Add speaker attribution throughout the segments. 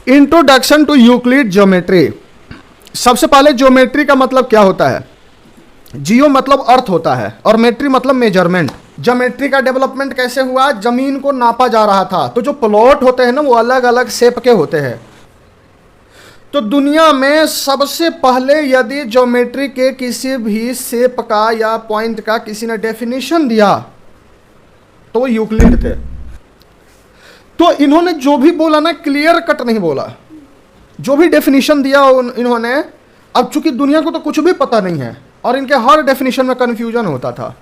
Speaker 1: Introduction to Euclid geometry. सबसे पहले geometry का मतलब क्या होता है? जियो मतलब अर्थ होता है और मेट्री मतलब मेजरमेंट। ज्योमेट्री का डेवलपमेंट कैसे हुआ? जमीन को नापा जा रहा था, तो जो प्लॉट होते हैं ना वो अलग अलग शेप के होते हैं। तो दुनिया में सबसे पहले यदि ज्योमेट्री के किसी भी शेप का या पॉइंट का किसी ने डेफिनेशन दिया तो वो यूक्लिड थे। तो इन्होंने जो भी बोला ना, क्लियर कट नहीं बोला। जो भी डेफिनेशन दिया इन्होंने, अब चूंकि दुनिया को तो कुछ भी पता नहीं है और इनके हर डेफिनेशन में कन्फ्यूजन होता था,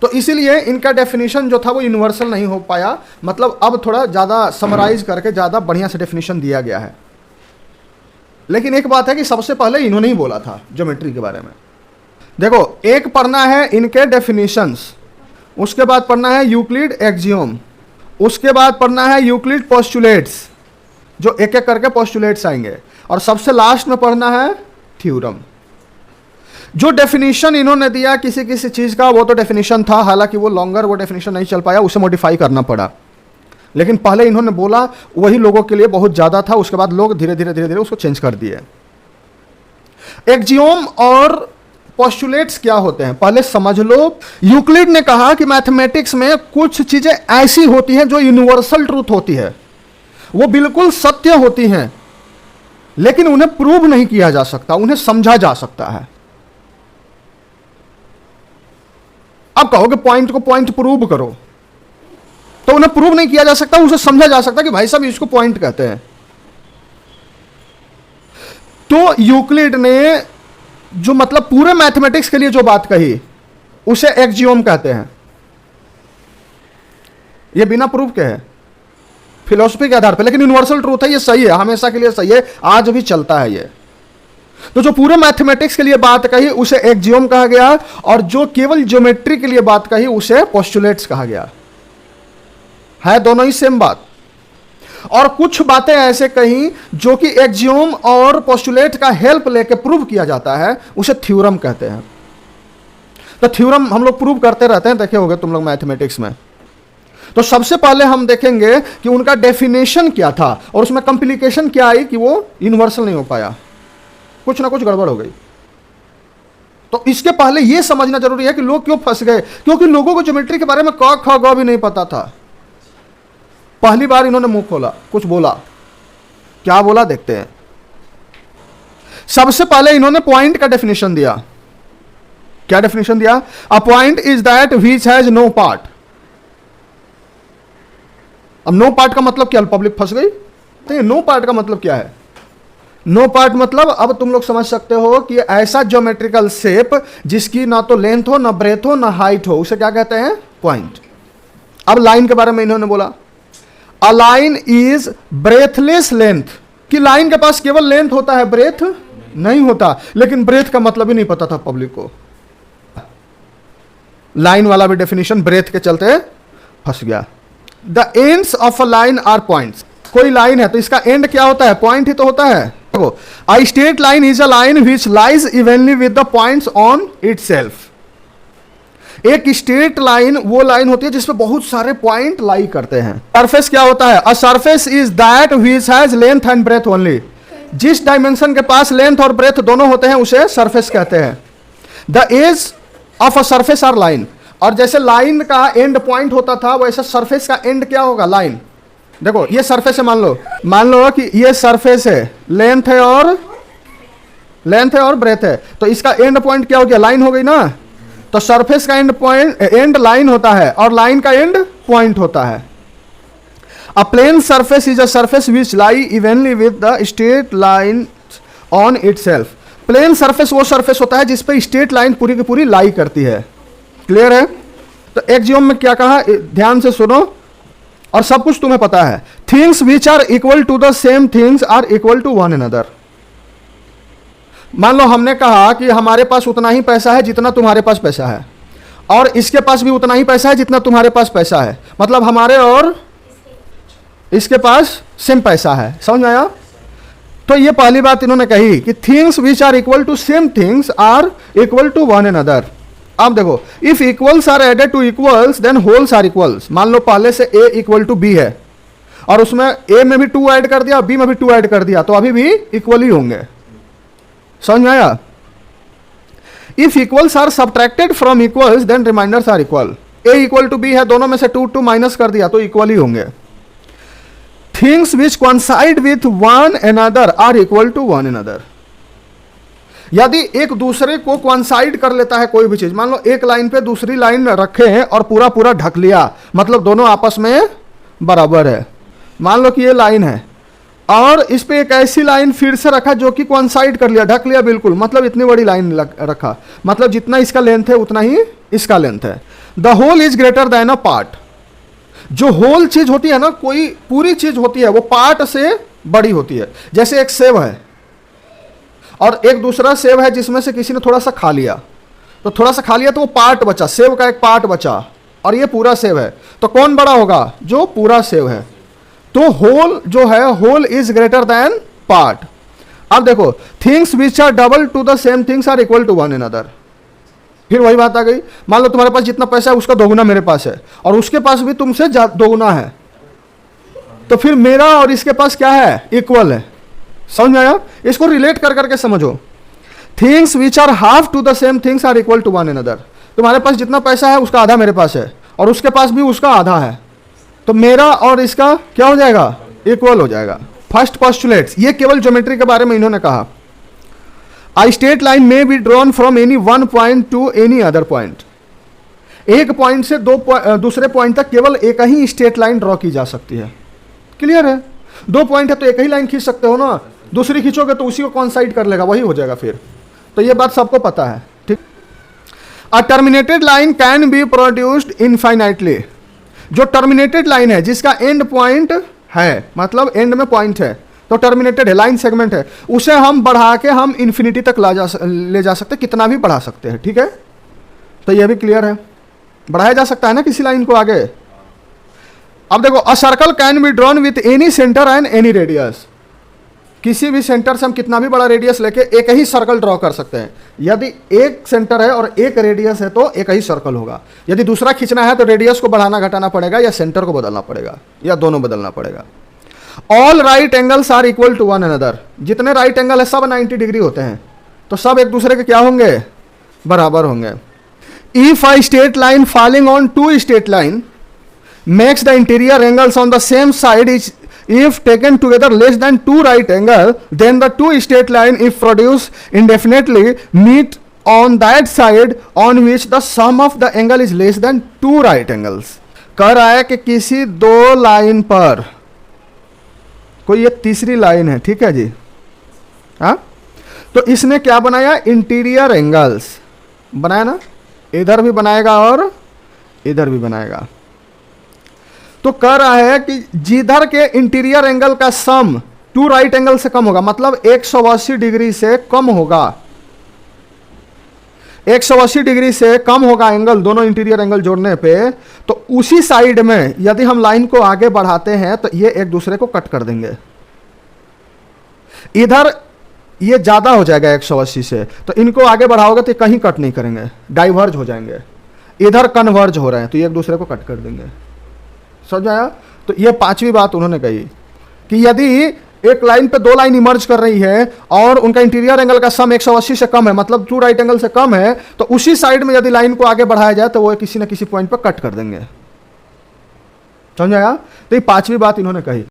Speaker 1: तो इसीलिए इनका डेफिनेशन जो था वो यूनिवर्सल नहीं हो पाया। मतलब अब थोड़ा ज़्यादा समराइज करके ज़्यादा बढ़िया से डेफिनेशन दिया गया है। लेकिन एक बात है कि सबसे पहले इन्होंने ही बोला था ज्योमेट्री के बारे में। देखो, एक पढ़ना है इनके डेफिनेशंस, उसके बाद पढ़ना है यूक्लिड एक्सियोम, उसके बाद पढ़ना है यूक्लिड पोस्टुलेट्स, जो एक एक करके पोस्टुलेट्स आएंगे, और सबसे लास्ट में पढ़ना है थ्योरम। जो डेफिनेशन इन्होंने दिया किसी किसी चीज़ का, वो तो डेफिनेशन था, हालांकि वो लॉन्गर वो डेफिनेशन नहीं चल पाया, उसे मॉडिफाई करना पड़ा। लेकिन पहले इन्होंने बोला वही लोगों के लिए बहुत ज़्यादा था, उसके बाद लोग धीरे धीरे उसको चेंज कर दिए। एक्सियोम और पोस्टुलेट्स क्या होते हैं पहले समझ लो। यूक्लिड ने कहा कि मैथमेटिक्स में कुछ चीज़ें ऐसी होती हैं जो यूनिवर्सल ट्रूथ होती है, वो बिल्कुल सत्य होती हैं, लेकिन उन्हें प्रूव नहीं किया जा सकता, उन्हें समझा जा सकता है। अब कहोगे पॉइंट को पॉइंट प्रूव करो, तो उन्हें प्रूव नहीं किया जा सकता, उसे समझा जा सकता कि भाई साहब इसको पॉइंट कहते हैं। तो यूक्लिड ने जो मतलब पूरे मैथमेटिक्स के लिए जो बात कही उसे एक्सियोम कहते हैं। ये बिना प्रूफ के है, फिलॉसफी के आधार पर, लेकिन यूनिवर्सल ट्रूथ है, ये सही है, हमेशा के लिए सही है, आज भी चलता है ये। तो जो पूरे मैथमेटिक्स के लिए बात कही उसे एक्सियोम कहा गया, और जो केवल ज्योमेट्री के लिए बात कही उसे पोस्टुलेट्स कहा गया। है दोनों ही सेम बात। और कुछ बातें ऐसे कही जो कि एक्सियोम और पोस्टुलेट का हेल्प लेके प्रूव किया जाता है, उसे थ्योरम कहते हैं। तो थ्योरम हम लोग प्रूव करते रहते हैं, देखे होंगे तुम लोग मैथमेटिक्स में। तो सबसे पहले हम देखेंगे कि उनका डेफिनेशन क्या था और उसमें कॉम्प्लिकेशन क्या आई कि वो यूनिवर्सल नहीं हो पाया, कुछ ना कुछ गड़बड़ हो गई। तो इसके पहले यह समझना जरूरी है कि लोग क्यों फंस गए, क्योंकि लोगों को ज्योमेट्री के बारे में क ख ग भी नहीं पता था। पहली बार इन्होंने मुंह खोला, कुछ बोला, क्या बोला देखते हैं। सबसे पहले इन्होंने पॉइंट का डेफिनेशन दिया। क्या डेफिनेशन दिया? A point is that which has no part. अब नो पार्ट का मतलब क्या? पब्लिक फंस गई। तो ये नो पार्ट का मतलब क्या है? नो पार्ट मतलब अब तुम लोग समझ सकते हो कि ऐसा ज्योमेट्रिकल शेप जिसकी ना तो लेंथ हो, ना ब्रेथ हो, ना हाइट हो, उसे क्या कहते हैं? पॉइंट। अब लाइन के बारे में इन्होंने बोला, a line is breathless length, कि लाइन के पास केवल लेंथ होता है, ब्रेथ नहीं होता। लेकिन ब्रेथ का मतलब ही नहीं पता था पब्लिक को। लाइन वाला भी डेफिनेशन ब्रेथ के चलते फंस गया। The ends of a line are points. कोई लाइन है तो इसका एंड क्या होता है? पॉइंट ही तो होता है। देखो, a straight line is a line which lies evenly with the points on itself. एक स्ट्रेट लाइन वो लाइन होती है जिसपे बहुत सारे पॉइंट लाई करते हैं। सरफेस क्या होता है? A surface is that which has length and breadth only. जिस डायमेंशन के पास लेंथ और ब्रेथ दोनों होते हैं उसे सरफेस कहते हैं। The edge of a surface are line. और जैसे लाइन का एंड पॉइंट होता था वैसे सरफेस का एंड क्या होगा? लाइन। देखो ये सरफेस है, मान लो कि ये सरफेस है, लेंथ है और ब्रेथ है, तो इसका एंड पॉइंट क्या हो गया? लाइन हो गई ना। तो सरफेस का एंड पॉइंट एंड लाइन होता है और लाइन का एंड पॉइंट होता है। A plane surface is a surface which lie evenly with the straight line on itself. Plane surface वो सरफेस होता है जिसपे स्ट्रेट लाइन पूरी की पूरी लाई करती है। क्लियर है? तो एक्सियोम में क्या कहा, ध्यान से सुनो और सब कुछ तुम्हें पता है। Things which are equal to the same things are equal to one another. मान लो हमने कहा कि हमारे पास उतना ही पैसा है जितना तुम्हारे पास पैसा है, और इसके पास भी उतना ही पैसा है जितना तुम्हारे पास पैसा है, मतलब हमारे और इसके पास सेम पैसा है। समझ में आया? तो ये पहली बात इन्होंने कही कि things which are equal to same things are equal to one another. अब देखो, if equals are added to equals then wholes are equals. मान लो पहले से ए इक्वल टू बी है और उसमें ए में भी 2 ऐड कर दिया, बी में भी 2 ऐड कर दिया, तो अभी भी इक्वल ही होंगे। समझ में आया? If equals are subtracted from equals then remainders are equal. A equal to B है, दोनों में से 2 माइनस कर दिया तो इक्वल ही होंगे। Things which coincide with one another are equal to one another. यदि एक दूसरे को coincide कर लेता है कोई भी चीज, मान लो एक लाइन पे दूसरी लाइन रखे हैं और पूरा पूरा ढक लिया, मतलब दोनों आपस में बराबर है। मान लो कि ये लाइन है और इस पे एक ऐसी लाइन फिर से रखा जो कि coincide कर लिया, ढक लिया बिल्कुल, मतलब इतनी बड़ी लाइन रखा, मतलब जितना इसका लेंथ है उतना ही इसका लेंथ है। The whole is greater than a part. जो होल चीज होती है ना, कोई पूरी चीज होती है, वो पार्ट से बड़ी होती है। जैसे एक सेब है और एक दूसरा सेब है जिसमें से किसी ने थोड़ा सा खा लिया, तो थोड़ा सा खा लिया तो वो पार्ट बचा, सेब का एक पार्ट बचा, और ये पूरा सेब है, तो कौन बड़ा होगा? जो पूरा सेब है। तो होल जो है, whole is greater than part. अब देखो, things which are double to the same things are equal to one another. फिर वही बात आ गई, मान लो तुम्हारे पास जितना पैसा है उसका दोगुना मेरे पास है, और उसके पास भी तुमसे दोगुना है, तो फिर मेरा और इसके पास क्या है? इक्वल है। समझ में आया? इसको रिलेट कर करके समझो। Things which are half to the same things are equal to one another. तुम्हारे पास जितना पैसा है उसका आधा मेरे पास है, और उसके पास भी उसका आधा है, तो मेरा और इसका क्या हो जाएगा? इक्वल हो जाएगा। फर्स्ट पोस्टुलेट्स, ये केवल ज्योमेट्री के बारे में इन्होंने कहा। A straight line may be drawn from any one point to any other point। एक पॉइंट से दूसरे पॉइंट तक केवल एक ही स्ट्रेट लाइन ड्रॉ की जा सकती है। क्लियर है? 2 पॉइंट है तो एक ही लाइन खींच सकते हो ना, दूसरी खींचोगे तो उसी को कॉन्साइड कर लेगा, वही हो जाएगा फिर। तो ये बात सबको पता है, ठीक। A terminated line can be produced infinitely. जो टर्मिनेटेड लाइन है, जिसका एंड पॉइंट है, मतलब एंड में पॉइंट है, तो टर्मिनेटेड है, लाइन सेगमेंट है, उसे हम बढ़ा के हम इन्फिनिटी तक ले जा सकते हैं, कितना भी बढ़ा सकते हैं, ठीक है। तो ये भी क्लियर है, बढ़ाया जा सकता है ना किसी लाइन को आगे। अब देखो, a circle can be drawn with any centre and any radius. किसी भी सेंटर से हम कितना भी बड़ा रेडियस लेके एक ही सर्कल ड्रॉ कर सकते हैं। यदि एक सेंटर है और एक रेडियस है तो एक ही सर्कल होगा। यदि दूसरा खींचना है तो रेडियस को बढ़ाना घटाना पड़ेगा, या सेंटर को बदलना पड़ेगा, या दोनों बदलना पड़ेगा। All right angles are equal to one another. जितने राइट एंगल है सब 90 डिग्री होते हैं, तो सब एक दूसरे के क्या होंगे? बराबर होंगे। If a straight line falling on 2 straight line makes the interior angles on the same side is if taken together less than 2 right angle, then the 2 straight line if produced indefinitely meet on that side on which the sum of the angle is less than 2 right angles। कह रहा है कि किसी 2 line पर, कोई ये तीसरी line है, ठीक है जी, हाँ, तो इसने क्या बनाया? इंटीरियर एंगल्स बनाया ना, इधर भी बनाएगा और इधर भी बनाएगा। तो कह रहा है कि जिधर के इंटीरियर एंगल का सम 2 राइट एंगल से कम होगा, मतलब 180 डिग्री से कम होगा, 180 डिग्री से कम होगा एंगल, दोनों इंटीरियर एंगल जोड़ने पे, तो उसी साइड में यदि हम लाइन को आगे बढ़ाते हैं तो ये एक दूसरे को कट कर देंगे। इधर ये ज्यादा हो जाएगा 180 से, तो इनको आगे बढ़ाओगे तो कहीं कट नहीं करेंगे, डाइवर्ज हो जाएंगे। इधर कन्वर्ज हो रहे हैं तो ये एक दूसरे को कट कर देंगे। समझ आया? तो ये 5वीं बात उन्होंने कही कि यदि एक लाइन पे 2 लाइन इमर्ज कर रही है और उनका इंटीरियर एंगल का सम 180 से कम है, मतलब 2 राइट एंगल से कम है, तो उसी साइड में यदि लाइन को आगे बढ़ाया जाए तो वो किसी न किसी पॉइंट पर कट कर देंगे। समझ आया? तो ये 5वीं बात इन्होंने कही।